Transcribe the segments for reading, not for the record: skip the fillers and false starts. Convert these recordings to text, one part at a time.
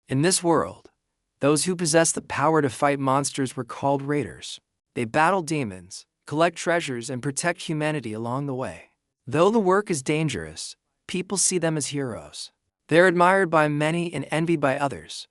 In this world, those who possess the power to fight monsters were called raiders. They battle demons, collect treasures, and protect humanity along the way. Though the work is dangerous, people see them as heroes. They're admired by many and envied by others.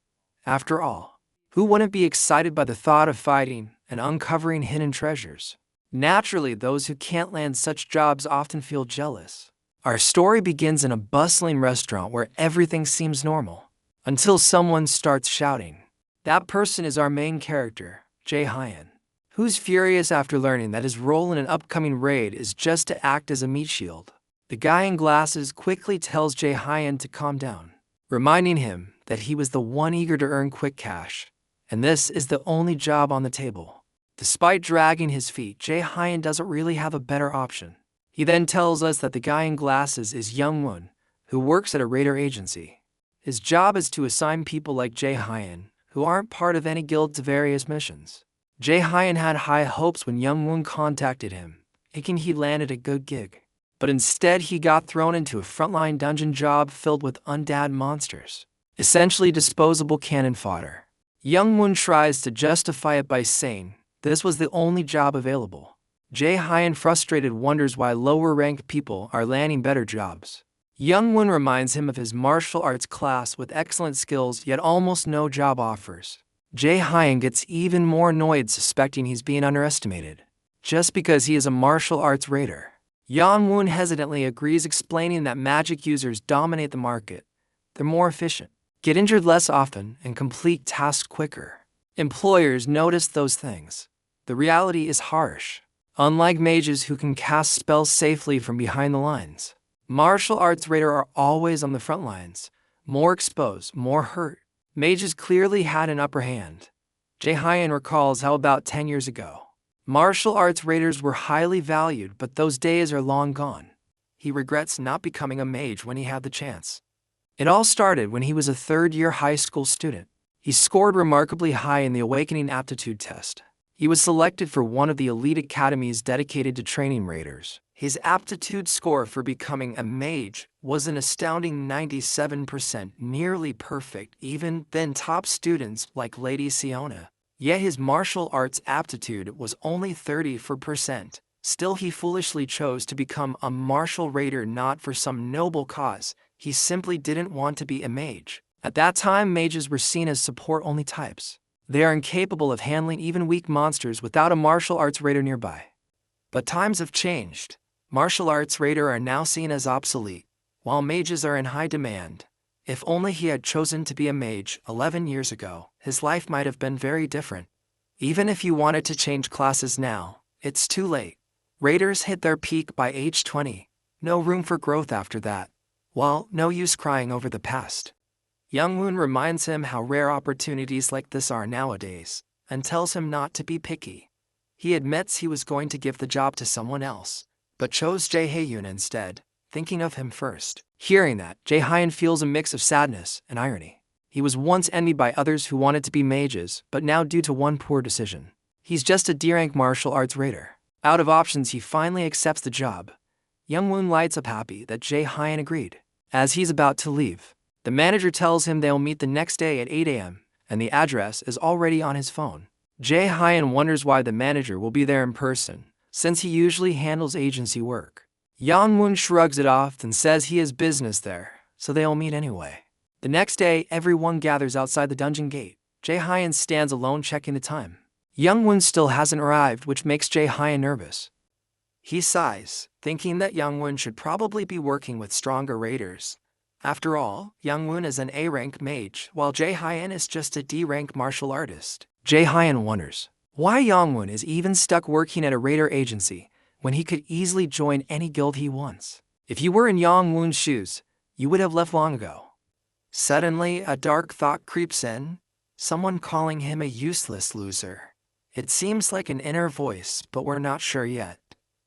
After all, who wouldn't be excited by the thought of fighting and uncovering hidden treasures? Naturally, those who can't land such jobs often feel jealous. Our story begins in a bustling restaurant where everything seems normal, until someone starts shouting. That person is our main character, Jae-hyun, who's furious after learning that his role in an upcoming raid is just to act as a meat shield. The guy in glasses quickly tells Jae-hyun to calm down, reminding him that he was the one eager to earn quick cash, and this is the only job on the table. Despite dragging his feet, Jae-hyun doesn't really have a better option. He then tells us that the guy in glasses is Young-won, who works at a raider agency. His job is to assign people like Jae-hyun, who aren't part of any guild, to various missions. Jae-hyun had high hopes when Young-won contacted him, thinking he landed a good gig. But instead he got thrown into a frontline dungeon job filled with undead monsters, essentially disposable cannon fodder. Young-won tries to justify it by saying this was the only job available. Jae-hyun, frustrated, wonders why lower-ranked people are landing better jobs. Young-won reminds him of his martial arts class with excellent skills yet almost no job offers. Jae-hyun gets even more annoyed, suspecting he's being underestimated, just because he is a martial arts raider. Young-won hesitantly agrees, explaining that magic users dominate the market. They're more efficient, get injured less often, and complete tasks quicker. Employers notice those things. The reality is harsh. Unlike mages who can cast spells safely from behind the lines, martial arts raiders are always on the front lines, more exposed, more hurt. Mages clearly had an upper hand. Jae-hyun recalls how about 10 years ago, martial arts raiders were highly valued, but those days are long gone. He regrets not becoming a mage when he had the chance. It all started when he was a third-year high school student. He scored remarkably high in the Awakening Aptitude Test. He was selected for one of the elite academies dedicated to training raiders. His aptitude score for becoming a mage was an astounding 97%, nearly perfect, even than top students like Lady Siona. Yet his martial arts aptitude was only 30%. Still, he foolishly chose to become a martial raider, not for some noble cause. He simply didn't want to be a mage. At that time, mages were seen as support-only types. They are incapable of handling even weak monsters without a martial arts raider nearby. But times have changed. Martial arts raiders are now seen as obsolete, while mages are in high demand. If only he had chosen to be a mage 11 years ago, his life might have been very different. Even if you wanted to change classes now, it's too late. Raiders hit their peak by age 20. No room for growth after that. Well, no use crying over the past. Young-won reminds him how rare opportunities like this are nowadays, and tells him not to be picky. He admits he was going to give the job to someone else, but chose Jae-hyun instead, thinking of him first. Hearing that, Jae-hyun feels a mix of sadness and irony. He was once envied by others who wanted to be mages, but now, due to one poor decision, he's just a D-rank martial arts raider. Out of options, he finally accepts the job. Young-won lights up happy that Jae-hyun agreed. As he's about to leave, the manager tells him they'll meet the next day at 8 a.m., and the address is already on his phone. Jae-hyun wonders why the manager will be there in person, since he usually handles agency work. Young-won shrugs it off and says he has business there, so they'll meet anyway. The next day, everyone gathers outside the dungeon gate. Jae-hyun stands alone, checking the time. Young-won still hasn't arrived, which makes Jae-hyun nervous. He sighs, thinking that Young-won should probably be working with stronger raiders. After all, Young-won is an A-rank mage, while Jae-hyun is just a D-rank martial artist. Jae-hyun wonders why Young-won is even stuck working at a raider agency when he could easily join any guild he wants. If you were in Young-won's shoes, you would have left long ago. Suddenly, a dark thought creeps in, someone calling him a useless loser. It seems like an inner voice, but we're not sure yet.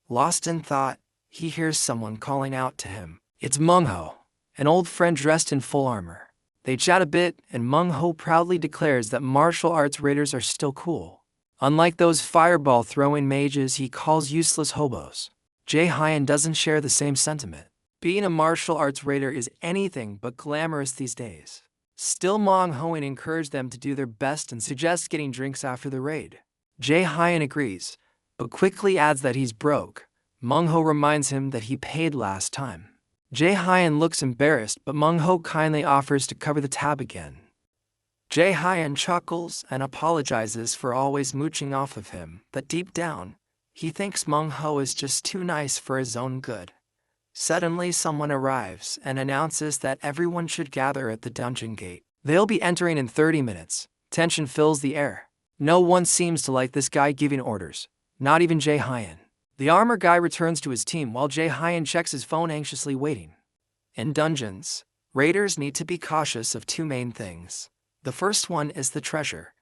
Lost in thought, he hears someone calling out to him. It's Mung-ho, an old friend dressed in full armor. They chat a bit, and Mung-ho proudly declares that martial arts raiders are still cool. Unlike those fireball-throwing mages he calls useless hobos. Jae-hyun doesn't share the same sentiment. Being a martial arts raider is anything but glamorous these days. Still, Manhwa encouraged them to do their best and suggests getting drinks after the raid. Jae-hyun agrees, but quickly adds that he's broke. Manhwa reminds him that he paid last time. Jae-hyun looks embarrassed, but Manhwa kindly offers to cover the tab again. Jae-hyun chuckles and apologizes for always mooching off of him, but deep down, he thinks Manhwa is just too nice for his own good. Suddenly, someone arrives and announces that everyone should gather at the dungeon gate. They'll be entering in 30 minutes. Tension fills the air. No one seems to like this guy giving orders, not even Jae-hyun. The armor guy returns to his team while Jae-hyun checks his phone, anxiously waiting. In dungeons, raiders need to be cautious of two main things. The first one is the treasure.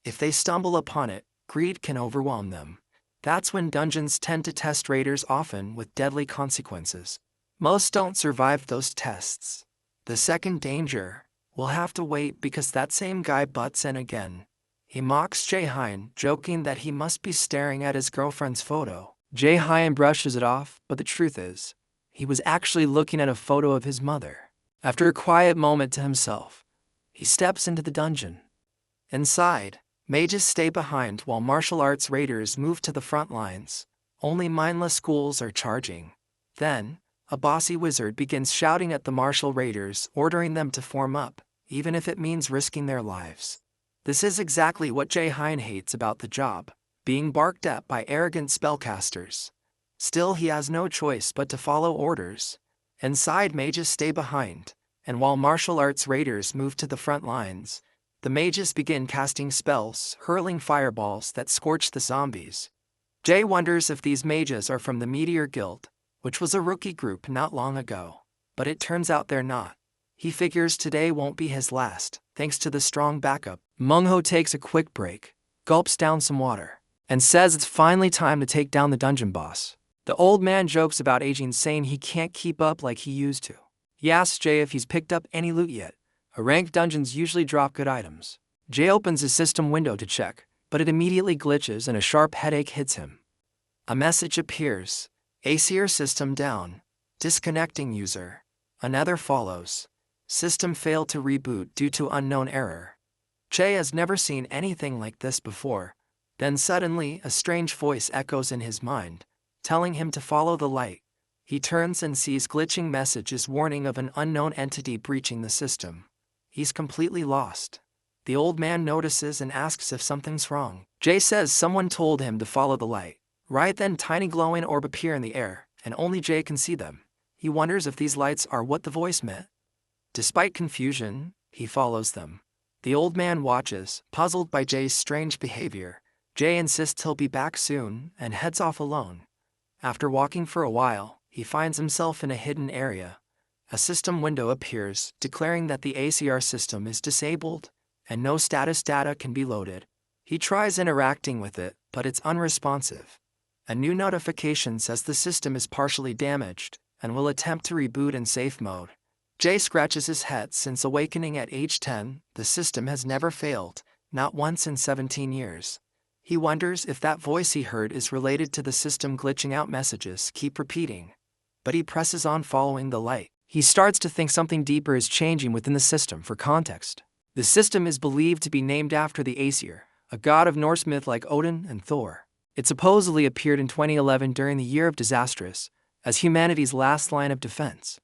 If they stumble upon it, greed can overwhelm them. That's when dungeons tend to test raiders, often with deadly consequences. Most don't survive those tests. The second danger will have to wait because that same guy butts in again. He mocks Jae-hyun, joking that he must be staring at his girlfriend's photo. Jae-hyun brushes it off, but the truth is, he was actually looking at a photo of his mother. After a quiet moment to himself, he steps into the dungeon. Inside, mages stay behind while martial arts raiders move to the front lines. Only mindless schools are charging. Then, a bossy wizard begins shouting at the martial raiders, ordering them to form up, even if it means risking their lives. This is exactly what Jae-hyun hates about the job, being barked at by arrogant spellcasters. Still, he has no choice but to follow orders. Inside, mages stay behind, and while martial arts raiders move to the front lines, the mages begin casting spells, hurling fireballs that scorch the zombies. Jae wonders if these mages are from the Meteor Guild, which was a rookie group not long ago, but it turns out they're not. He figures today won't be his last, thanks to the strong backup. Manhwa takes a quick break, gulps down some water, and says it's finally time to take down the dungeon boss. The old man jokes about aging, saying he can't keep up like he used to. He asks Jae if he's picked up any loot yet. Ranked dungeons usually drop good items. Jae opens his system window to check, but it immediately glitches and a sharp headache hits him. A message appears: Asura system down. Disconnecting user. Another follows. System failed to reboot due to unknown error. Jae has never seen anything like this before. Then suddenly, a strange voice echoes in his mind, telling him to follow the light. He turns and sees glitching messages warning of an unknown entity breaching the system. He's completely lost. The old man notices and asks if something's wrong. Jae says someone told him to follow the light. Right then, tiny glowing orbs appear in the air, and only Jae can see them. He wonders if these lights are what the voice meant. Despite confusion, he follows them. The old man watches, puzzled by Jae's strange behavior. Jae insists he'll be back soon and heads off alone. After walking for a while, he finds himself in a hidden area. A system window appears, declaring that the ACR system is disabled and no status data can be loaded. He tries interacting with it, but it's unresponsive. A new notification says the system is partially damaged and will attempt to reboot in safe mode. Jae scratches his head. Since awakening at age 10, the system has never failed, not once in 17 years. He wonders if that voice he heard is related to the system glitching out. Messages keep repeating, but he presses on, following the light. He starts to think something deeper is changing within the system. For context, the system is believed to be named after the Asur, a god of Norse myth like Odin and Thor. It supposedly appeared in 2011 during the Year of Disastrous, as humanity's last line of defense.